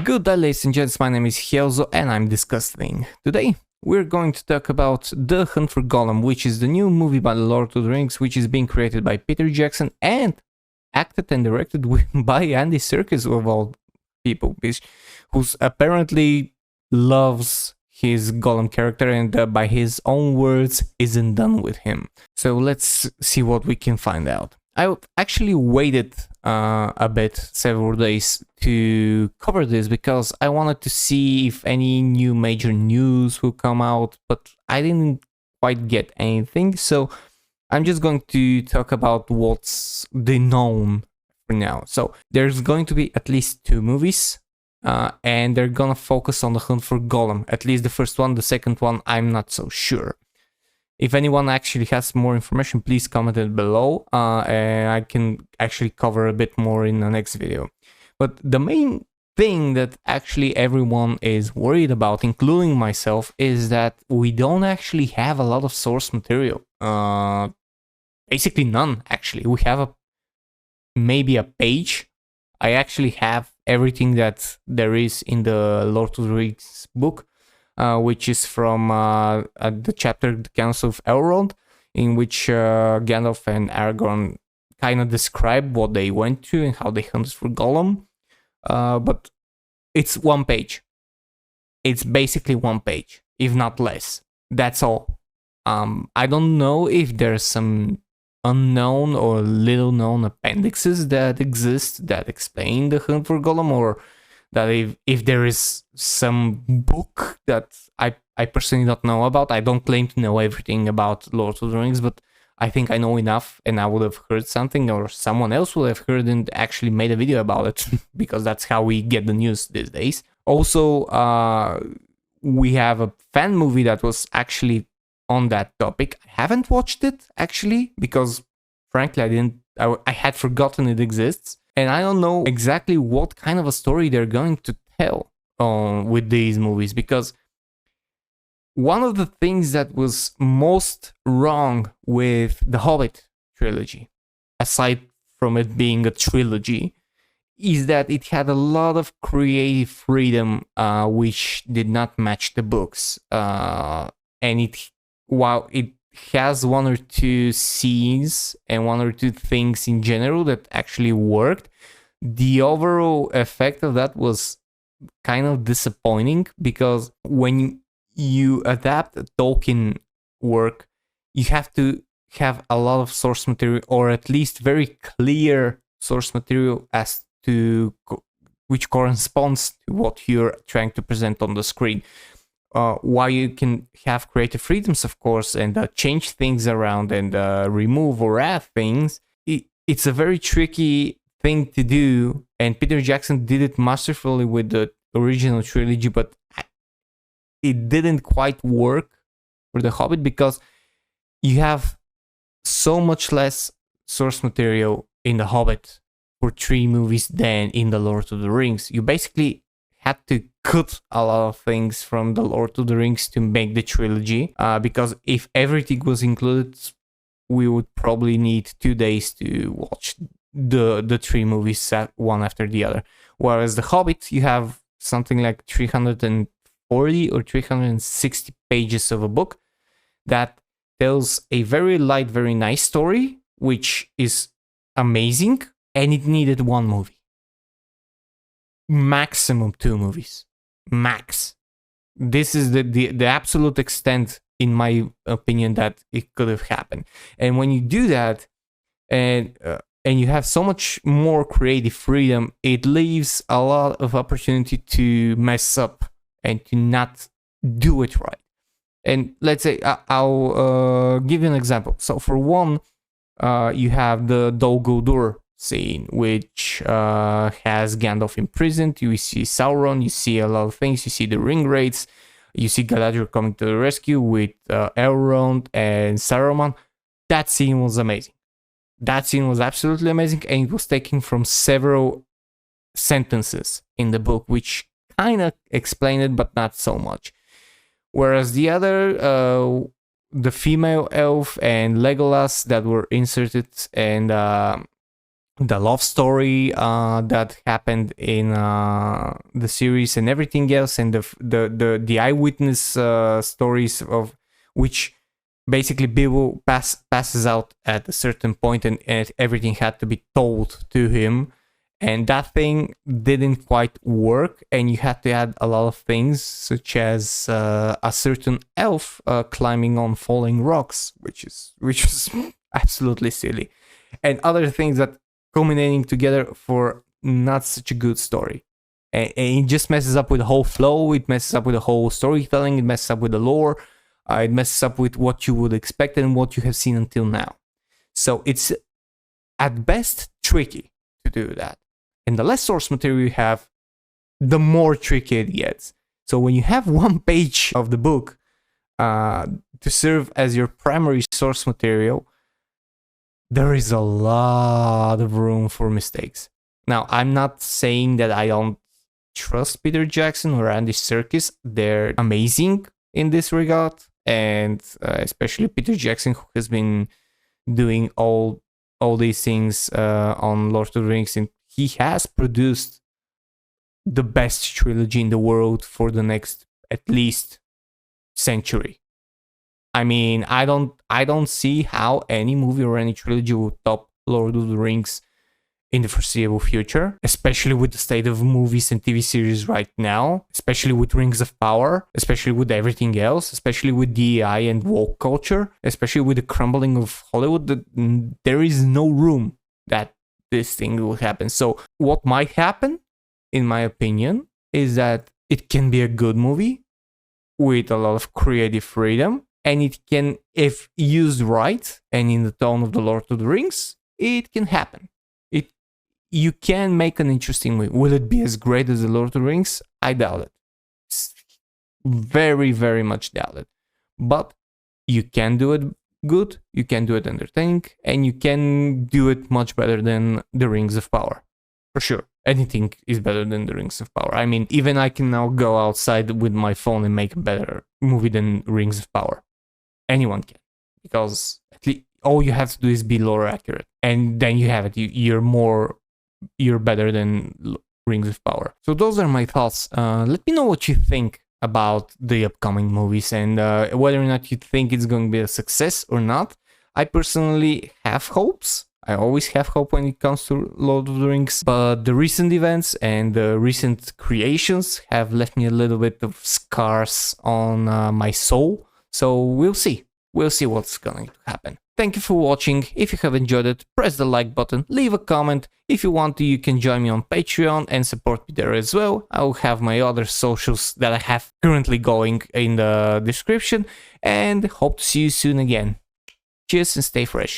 Good day, ladies and gents, my name is Hiozo and I'm disgusting. Today, we're going to talk about The Hunt for Gollum, which is the new movie by the Lord of the Rings, which is being created by Peter Jackson and acted and directed by Andy Serkis, of all people, who's apparently loves his Gollum character and by his own words, isn't done with him. So let's see what we can find out. I actually waited a bit, several days, to cover this because I wanted to see if any new major news will come out, but I didn't quite get anything. So I'm just going to talk about what's the known for now. So there's going to be at least 2 movies, and they're gonna focus on the Hunt for Gollum. At least the first one. The second one, I'm not so sure. If anyone actually has more information, please comment it below, and I can actually cover a bit more in the next video. But the main thing that actually everyone is worried about, including myself, is that we don't actually have a lot of source material. Basically none, actually. We have maybe a page. I actually have everything that there is in the Lord of the Rings book, which is from the chapter The Council of Elrond, in which Gandalf and Aragorn kind of describe what they went through and how they hunted for Gollum. But it's 1 page. It's basically 1 page, if not less. That's all. I don't know if there's some unknown or little known appendixes that exist that explain the hunt for Gollum, or that if there is some book that I personally don't know about. I don't claim to know everything about Lord of the Rings, but I think I know enough, and I would have heard something, or someone else would have heard and actually made a video about it, because that's how we get the news these days. Also, we have a fan movie that was actually on that topic. I haven't watched it, actually, because frankly, I had forgotten it exists. And I don't know exactly what kind of a story they're going to tell with these movies, because one of the things that was most wrong with the Hobbit trilogy, aside from it being a trilogy, is that it had a lot of creative freedom, which did not match the books. And while it has 1 or 2 scenes and 1 or 2 things in general that actually worked, the overall effect of that was kind of disappointing, because when you adapt a Tolkien work, you have to have a lot of source material, or at least very clear source material as to which corresponds to what you're trying to present on the screen. While you can have creative freedoms, of course, and change things around and remove or add things, it's a very tricky thing to do. And Peter Jackson did it masterfully with the original trilogy, but it didn't quite work for The Hobbit, because you have so much less source material in The Hobbit for 3 movies than in The Lord of the Rings. You basically had to cut a lot of things from The Lord of the Rings to make the trilogy, because if everything was included, we would probably need 2 days to watch the 3 movies one after the other. Whereas The Hobbit, you have something like 340 or 360 pages of a book that tells a very light, very nice story, which is amazing, and it needed 1 movie. Maximum 2 movies. Max. This is the absolute extent, in my opinion, that it could have happened. And when you do that, and you have so much more creative freedom, it leaves a lot of opportunity to mess up and to not do it right. And let's say, I'll give you an example. So for one, you have the Dol Guldur scene, which has Gandalf imprisoned. You see Sauron, you see a lot of things. You see the ring wraiths, you see Galadriel coming to the rescue with Elrond and Saruman. That scene was amazing. That scene was absolutely amazing, and it was taken from several sentences in the book, which kind of explain it, but not so much. Whereas the other, the female elf and Legolas that were inserted and the love story that happened in the series and everything else, and the eyewitness stories of which basically Bilbo passes out at a certain point, and everything had to be told to him, and that thing didn't quite work, and you had to add a lot of things such as a certain elf climbing on falling rocks, which was absolutely silly, and other things that culminating together for not such a good story. And it just messes up with the whole flow, it messes up with the whole storytelling, it messes up with the lore, it messes up with what you would expect and what you have seen until now. So it's at best tricky to do that. And the less source material you have, the more tricky it gets. So when you have one page of the book to serve as your primary source material, there is a lot of room for mistakes. Now, I'm not saying that I don't trust Peter Jackson or Andy Serkis. They're amazing in this regard, and especially Peter Jackson, who has been doing all these things on Lord of the Rings, and he has produced the best trilogy in the world for the next at least century. I mean, I don't see how any movie or any trilogy would top Lord of the Rings in the foreseeable future, especially with the state of movies and TV series right now, especially with Rings of Power, especially with everything else, especially with DEI and woke culture, especially with the crumbling of Hollywood. There is no room that this thing will happen. So what might happen, in my opinion, is that it can be a good movie with a lot of creative freedom, and it can, if used right and in the tone of the Lord of the Rings, it can happen. You can make an interesting movie. Will it be as great as the Lord of the Rings? I doubt it. Very, very much doubt it. But you can do it good, you can do it entertaining, and you can do it much better than the Rings of Power. For sure. Anything is better than the Rings of Power. I mean, even I can now go outside with my phone and make a better movie than Rings of Power. Anyone can. Because at least all you have to do is be lore accurate. And then you have it. You're better than Rings of Power. So those are my thoughts. Let me know what you think about the upcoming movies and whether or not you think it's going to be a success or not. I personally have hopes. I always have hope when it comes to Lord of the Rings, but the recent events and the recent creations have left me a little bit of scars on my soul. So we'll see. We'll see what's going to happen. Thank you for watching. If you have enjoyed it, press the like button, leave a comment. If you want to, you can join me on Patreon and support me there as well. I will have my other socials that I have currently going in the description, and hope to see you soon again. Cheers and stay fresh.